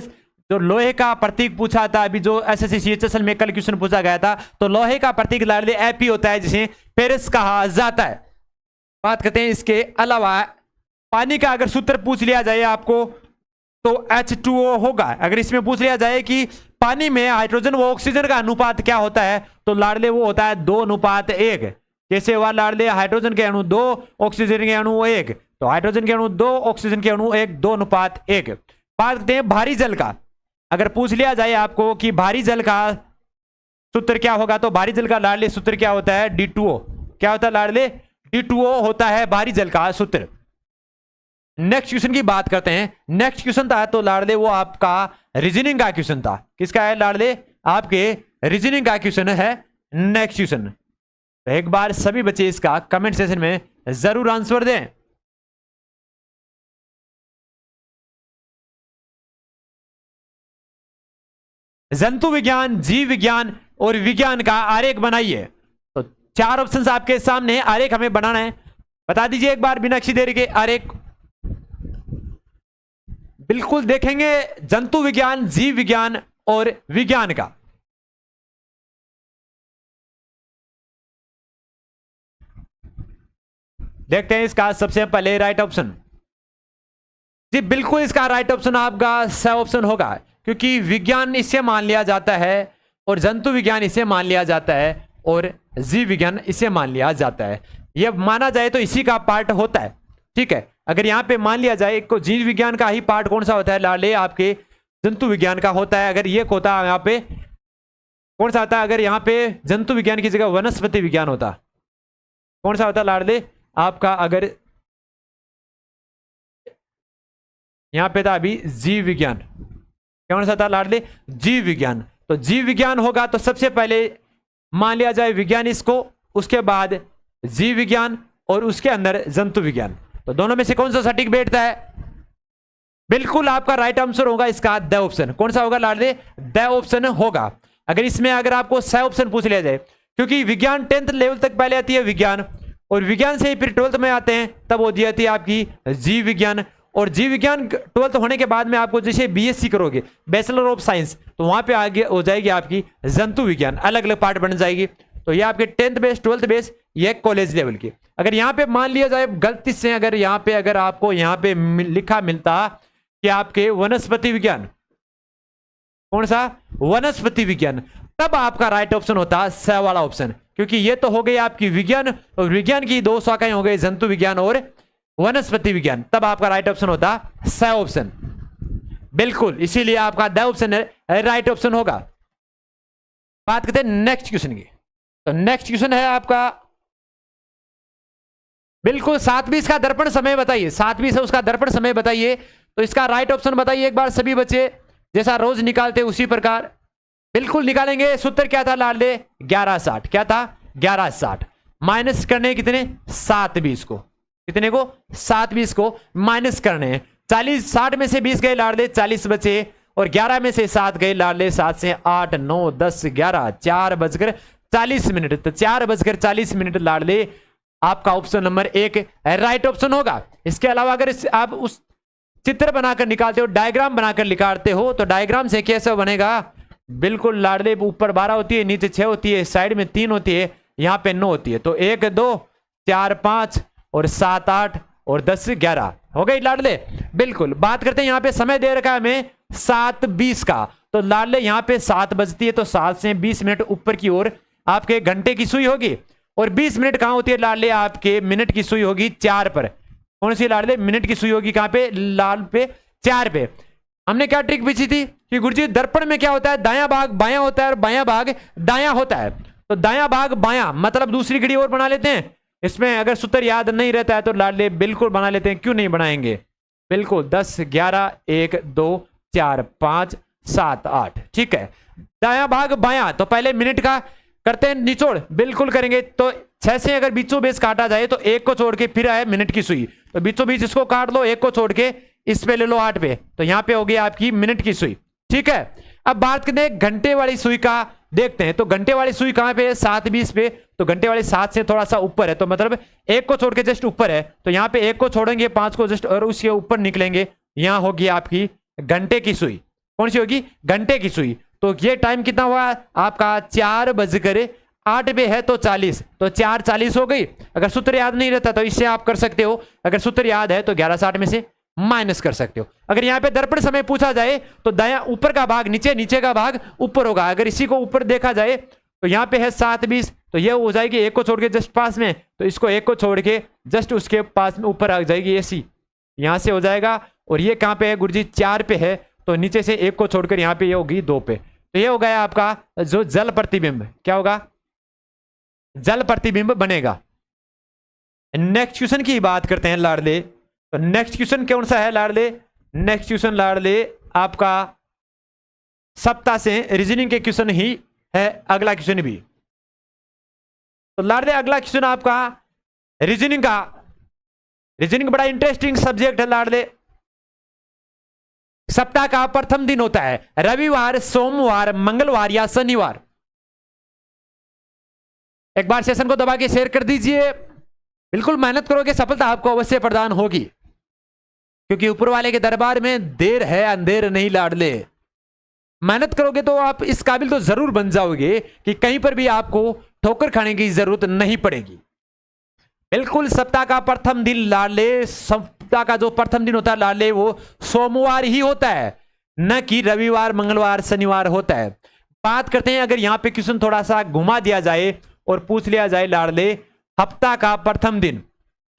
जो लोहे का प्रतीक पूछा था, अभी जो एसएससी सीएचएसएल में कल क्वेश्चन पूछा गया था, तो लोहे का प्रतीक लाडले एपी होता है, जिसे फेरस कहा जाता है। बात करते हैं इसके अलावा पानी का अगर सूत्र पूछ लिया जाए आपको तो H2O होगा। अगर इसमें पूछ लिया जाए कि पानी में हाइड्रोजन व ऑक्सीजन का अनुपात क्या होता है, तो लाडले वो होता है 2:1। कैसे हुआ लाडले? हाइड्रोजन के अणु 2, ऑक्सीजन के अणु 1, तो हाइड्रोजन के अणु 2, ऑक्सीजन के अणु 1, 2:1। बात करते हैं भारी जल का। अगर पूछ लिया जाए आपको कि भारी जल का सूत्र क्या होगा, तो भारी जल का लाडले सूत्र क्या होता है, D2O। क्या होता है लाडले, D2O होता है भारी जल का सूत्र। नेक्स्ट क्वेश्चन की बात करते हैं। नेक्स्ट क्वेश्चन था तो लाडले वो आपका रीजनिंग का क्वेश्चन था। किसका है लाडले, आपके रीजनिंग का क्वेश्चन है नेक्स्ट क्वेश्चन। तो एक बार सभी बच्चे इसका कमेंट सेक्शन में जरूर आंसर दें। जंतु विज्ञान, जीव विज्ञान और विज्ञान का आरेख बनाइए। तो 4 ऑप्शंस आपके सामने, आरेख हमें बनाना है। बता दीजिए एक बार बिना किसी देरी के आरेख। बिल्कुल देखेंगे जंतु विज्ञान, जीव विज्ञान और विज्ञान का। देखते हैं इसका सबसे पहले राइट ऑप्शन। जी बिल्कुल इसका राइट ऑप्शन आपका स ऑप्शन होगा, क्योंकि विज्ञान इसे मान लिया जाता है और जंतु विज्ञान इसे मान लिया जाता है और जीव विज्ञान इसे मान लिया जाता है। यह माना जाए तो इसी का पार्ट होता है। ठीक है, अगर यहां पे मान लिया जाए को जीव विज्ञान का ही पार्ट कौन सा होता है लाडले, आपके जंतु विज्ञान का होता है। अगर ये होता है यहाँ पे कौन सा होता है, अगर यहाँ पे जंतु विज्ञान की जगह वनस्पति विज्ञान होता, कौन सा होता लाडले आपका, अगर यहां पे था अभी जीव विज्ञान, कौन सा था लाडले, जीव विज्ञान। तो जीव विज्ञान होगा तो सबसे पहले मान लिया जाए विज्ञान इसको, उसके बाद जीव विज्ञान और उसके अंदर जंतु विज्ञान। तो दोनों में से कौन सा सटीक बैठता है, बिल्कुल आपका राइट आंसर होगा इसका द ऑप्शन। कौन सा होगा लाडले, द ऑप्शन होगा। अगर इसमें अगर आपको स ऑप्शन पूछ लिया जाए, क्योंकि विज्ञान 10th लेवल तक पहले आती है विज्ञान, और विज्ञान से ही फिर 12th में आते हैं, तब हो जाती है आपकी जीव विज्ञान। और जीव विज्ञान 12th होने के बाद में आपको जैसे बीएससी करोगे, बैचलर ऑफ साइंस, तो वहां पे आगे हो जाएगी आपकी जंतु विज्ञान, अलग अलग पार्ट बन जाएगी। तो ये आपके 10th बेस 12th बेस, ये कॉलेज लेवल की। अगर यहाँ पे मान लिया जाए गलती से, अगर यहाँ पे अगर आपको यहाँ पे लिखा मिलता कि आपके वनस्पति विज्ञान, कौन सा, वनस्पति विज्ञान, तब आपका राइट ऑप्शन होता स वाला ऑप्शन, क्योंकि ये तो हो गई आपकी विज्ञान, और विज्ञान की 2 शाखाएं हो गई जंतु विज्ञान और वनस्पति विज्ञान, तब आपका राइट ऑप्शन होता स ऑप्शन। बिल्कुल, इसीलिए आपका द ऑप्शन राइट ऑप्शन होगा। बात करते हैं नेक्स्ट क्वेश्चन की। तो नेक्स्ट क्वेश्चन है आपका बिल्कुल 7:20 का दर्पण समय बताइए। 7:20 है उसका दर्पण समय बताइए। तो इसका राइट ऑप्शन बताइए एक बार सभी बच्चे, जैसा रोज निकालते उसी प्रकार बिल्कुल निकालेंगे। सूत्र क्या था लाडले, 1160। क्या था, 1160। माइनस करने कितने, 7:20 को, कितने को, 7:20 को माइनस करने हैं। 40, 60 में से 20 गए लाडले, 40 बचे, और 11 में से 7 गए लाडले, 7 से 8, 9, 10, 11, 4:40। तो 4:40 लाडले आपका ऑप्शन नंबर 1 राइट ऑप्शन होगा। इसके अलावा अगर आप उस चित्र बनाकर निकालते हो, डायग्राम बनाकर निकालते हो, तो डायग्राम से कैसे बनेगा, बिल्कुल लाडले ऊपर 12 होती है, नीचे 6 होती है, साइड में 3 होती है, यहाँ पे 9 होती है। तो 1, 2, 4, 5 और 7, 8 और 10, 11 हो गई लाडले। बिल्कुल। बात करते हैं यहाँ पे समय दे रखा है हमें 7:20 का। तो लाडले यहाँ पे 7 बजती है, तो 7 से 20 मिनट ऊपर की ओर आपके घंटे की सुई होगी, और 20 मिनट कहां होती है लाडले, आपके मिनट की सुई होगी 4 पर। कौन सी लाडले, मिनट की सुई होगी कहां पे, लाल पे 4 पे। हमने क्या ट्रिक पूछी थी कि गुरुजी दर्पण में क्या होता है, दायां भाग बायां होता है और बायां भाग दायां होता है। तो दायां भाग बायां मतलब दूसरी घड़ी और बना लेते हैं। इसमें अगर सूत्र याद नहीं रहता है तो लाडले बिल्कुल बना लेते हैं, क्यों नहीं बनाएंगे, बिल्कुल। 10, 11, 1, 2, 4, 5, 7, 8, ठीक है। दायां भाग बायां, तो पहले मिनट का करते हैं निचोड़, बिल्कुल करेंगे। तो 6 से अगर बीचों बीच काटा जाए तो 1 को छोड़ के फिर आए मिनट की सुई, तो बीचों बीच इसको काट लो, 1 को छोड़ के इस पे ले लो 8 पे, तो यहां पे हो गई आपकी मिनट की सुई, ठीक है। अब बात करते हैं घंटे वाली सुई का, देखते हैं। तो घंटे वाली सुई कहां पे है, 7:20 पे। तो घंटे वाली 7 से थोड़ा सा ऊपर है, तो मतलब 1 को छोड़ के जस्ट ऊपर है, तो यहाँ पे 1 को छोड़ेंगे, 5 को जस्ट और उसके ऊपर निकलेंगे, यहां होगी आपकी घंटे की सुई। कौन सी होगी, घंटे की सुई। तो ये टाइम कितना हुआ आपका, 4:08 पे है, तो 40, तो 4:40 हो गई। अगर सूत्र याद नहीं रहता तो इससे आप कर सकते हो, अगर सूत्र याद है तो 1160 में से माइनस कर सकते हो। अगर यहाँ पे दर्पण समय पूछा जाए तो दायां ऊपर का भाग नीचे, नीचे का भाग ऊपर होगा। अगर इसी को ऊपर देखा जाए तो यहाँ पे है 7 20, तो ये हो जाएगी 1 को छोड़ के जस्ट पास में, तो इसको 1 को छोड़ के जस्ट उसके पास में ऊपर आ जाएगी ये सी, यहाँ से हो जाएगा। और ये कहाँ पे है गुरुजी? 4 पे है, तो नीचे से 1 को छोड़कर यहाँ पे ये होगी 2 पे। तो ये हो गया आपका जो जल प्रतिबिंब। क्या होगा? जल प्रतिबिंब बनेगा। नेक्स्ट क्वेश्चन की बात करते हैं लाडले। तो नेक्स्ट क्वेश्चन कौन सा है लाडले? नेक्स्ट क्वेश्चन लाडले आपका सप्ताह से रीजनिंग के क्वेश्चन ही है, अगला क्वेश्चन भी। तो लाडले अगला क्वेश्चन आपका रीजनिंग का। रीजनिंग बड़ा इंटरेस्टिंग सब्जेक्ट है लाडले। सप्ताह का प्रथम दिन होता है रविवार, सोमवार, मंगलवार या शनिवार। एक बार सेशन को दबा के शेयर कर दीजिए। बिल्कुल मेहनत करोगे, सफलता आपको अवश्य प्रदान होगी, क्योंकि ऊपर वाले के दरबार में देर है अंधेर नहीं लाडले। मेहनत करोगे तो आप इस काबिल तो जरूर बन जाओगे कि कहीं पर भी आपको ठोकर खाने की जरूरत नहीं पड़ेगी। बिल्कुल सप्ताह का प्रथम दिन लाडले, सप्ताह का जो प्रथम दिन होता है लाडले वो सोमवार ही होता है, न कि रविवार, मंगलवार, शनिवार होता है। बात करते हैं, अगर यहां पे क्वेश्चन थोड़ा सा घुमा दिया जाए और पूछ लिया जाए लाडले हफ्ता का प्रथम दिन,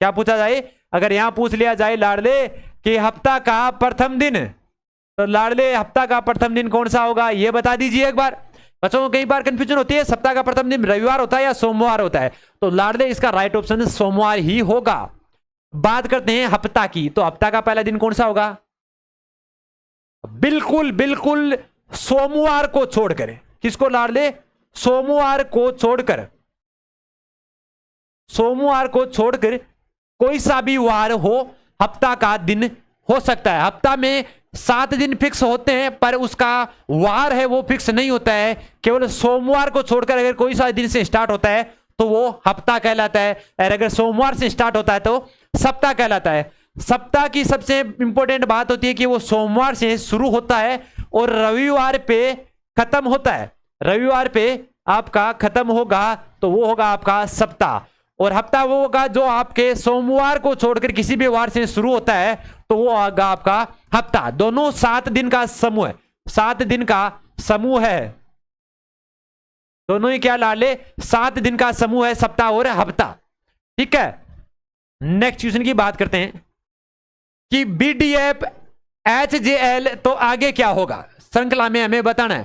क्या पूछा जाए? अगर यहां पूछ लिया जाए लाडले कि हफ्ता का प्रथम दिन, तो लाडले हफ्ता का प्रथम दिन कौन सा होगा ये बता दीजिए एक बार। बच्चों को कई बार कंफ्यूजन होती है, सप्ताह का प्रथम दिन रविवार होता है या सोमवार होता है, तो लाडले इसका राइट ऑप्शन सोमवार ही होगा। बात करते हैं हफ्ता की, तो हफ्ता का पहला दिन कौन सा होगा? बिल्कुल बिल्कुल सोमवार को छोड़कर। किसको लाडले? सोमवार को छोड़कर। सोमवार को छोड़कर कोई सा भी वार हो हफ्ता का दिन हो सकता है। हफ्ता में 7 दिन फिक्स होते हैं, पर उसका वार है वो फिक्स नहीं होता है। केवल सोमवार को छोड़कर अगर कोई सा दिन से स्टार्ट होता है तो वो हफ्ता कहलाता है, और अगर सोमवार से स्टार्ट होता है तो सप्ताह कहलाता है। सप्ताह की सबसे इंपॉर्टेंट बात होती है कि वो सोमवार से शुरू होता है और रविवार पे खत्म होता है। रविवार पे आपका खत्म होगा तो वो होगा आपका सप्ताह। और हफ्ता वो होगा जो आपके सोमवार को छोड़कर किसी भी वार से शुरू होता है, तो वो होगा आपका हफ्ता। दोनों 7 दिन का समूह है, 7 दिन का समूह है। दोनों ही क्या लाडले? 7 दिन का समूह है, सप्ताह और हफ्ता। ठीक है, नेक्स्ट क्वेश्चन की बात करते हैं कि बीडीएफ एचजेएल तो आगे क्या होगा श्रृंखला में, हमें बताना है।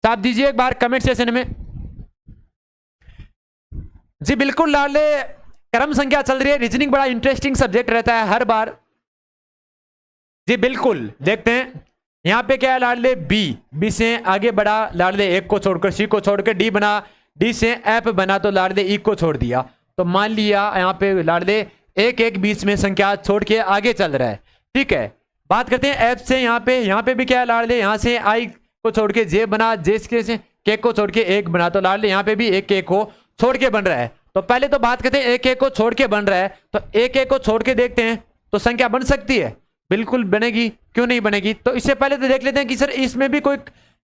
साथ दीजिए एक बार कमेंट सेशन में। जी बिल्कुल लाडले, क्रम संख्या चल रही है। रीजनिंग बड़ा इंटरेस्टिंग सब्जेक्ट रहता है हर बार। जी बिल्कुल, देखते हैं यहां पे क्या है लाडले? बी से आगे बढ़ा लाडले, 1 को छोड़कर सी को छोड़कर डी बना, डी से एफ बना तो लाडले ई को छोड़ दिया। तो मान लिया यहां पे लाडले 1 1 बीच में संख्या छोड़ के आगे चल रहा है। ठीक है, बात करते हैं एफ से। यहाँ पे भी क्या है लाडले? यहां से आई को छोड़ के जे बना, जे से के को छोड़ के 1 बना, तो लाडले यहाँ पे भी 1 1 को छोड़ के बन रहा है। तो पहले तो बात करते हैं 1 1 को छोड़ के बन रहा है, तो 1 1 को छोड़ के देखते हैं तो संख्या बन सकती है। बिल्कुल बनेगी, क्यों नहीं बनेगी? तो इससे पहले तो देख लेते हैं कि सर इसमें भी कोई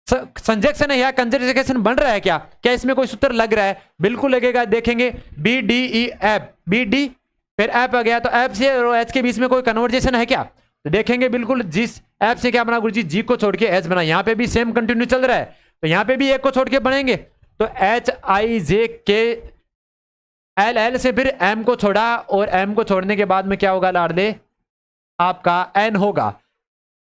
संजक्शन है या कंजक्शन बन रहा है क्या? क्या इसमें कोई सूत्र लग रहा है? बिल्कुल लगेगा, देखेंगे B D E F, B D फिर एफ आ गया, तो एफ से और एच के बीच में कोई कन्वर्जेशन है क्या? तो देखेंगे बिल्कुल, जिस एफ से क्या बना गुरुजी? जी को छोड़ के एच बना। यहाँ पे भी सेम कंटिन्यू चल रहा है, तो यहाँ पे भी 1 को छोड़ के बनेंगे, तो एच आई जे के एल, एल से फिर एम को छोड़ा, और एम को छोड़ने के बाद में क्या होगा लाडले? आपका एन होगा।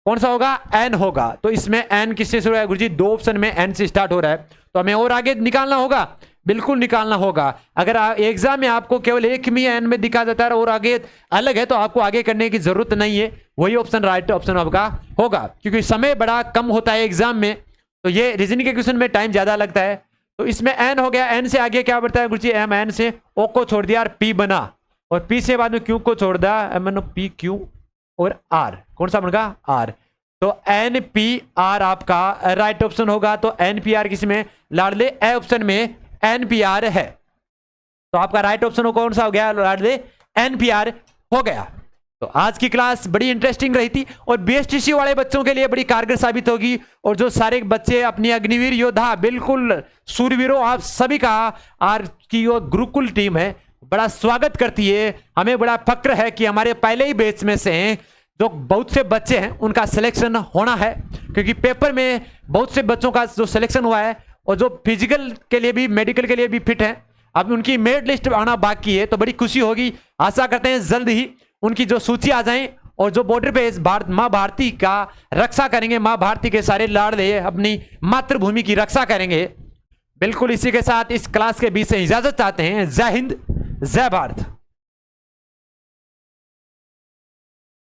कौन सा होगा? एन होगा। तो इसमें एन किससे शुरू है गुरुजी? 2 ऑप्शन में एन से स्टार्ट हो रहा है, तो हमें और आगे निकालना होगा। बिल्कुल निकालना होगा। अगर एग्जाम में आपको केवल एक में एन में दिखा जाता है और आगे अलग है, तो आपको आगे करने की जरूरत नहीं है, वही ऑप्शन राइट ऑप्शन आपका होगा, क्योंकि समय बड़ा कम होता है एग्जाम में, तो ये रीजनिंग के क्वेश्चन में टाइम ज्यादा लगता है। तो इसमें एन हो गया, एन से आगे क्या बढ़ता है गुरुजी? एम, एन से ओ को छोड़ दिया और पी बना, और पी से बाद में क्यू को छोड़ दिया, M N O P Q और आर। कौन सा बनेगा? आर। तो एन पी आर आपका राइट ऑप्शन होगा। तो एन पी आर किसमें लाडले? ए ऑप्शन में एन पी आर है। तो आपका राइट ऑप्शन कौन सा हो गया लाडले? एन पी आर हो गया। तो आज की क्लास बड़ी इंटरेस्टिंग रही थी और बीएसटीसी वाले बच्चों के लिए बड़ी कारगर साबित होगी। और जो सारे बच्चे अपनी अग्निवीर योद्धा, बिल्कुल सूरवीरों, आप सभी का आज की जो गुरुकुल टीम है बड़ा स्वागत करती है। हमें बड़ा फक्र है कि हमारे पहले ही बैच में से जो बहुत से बच्चे हैं उनका सिलेक्शन होना है, क्योंकि पेपर में बहुत से बच्चों का जो सिलेक्शन हुआ है और जो फिजिकल के लिए भी मेडिकल के लिए भी फिट है। अब उनकी मेरिट लिस्ट आना बाकी है, तो बड़ी खुशी होगी। आशा करते हैं जल्द ही उनकी जो सूची आ जाए और जो बॉर्डर पे माँ भारती का रक्षा करेंगे, माँ भारती के सारे लाडले अपनी मातृभूमि की रक्षा करेंगे। बिल्कुल इसी के साथ इस क्लास के बीच से इजाजत चाहते हैं। जय हिंद, जय भारत।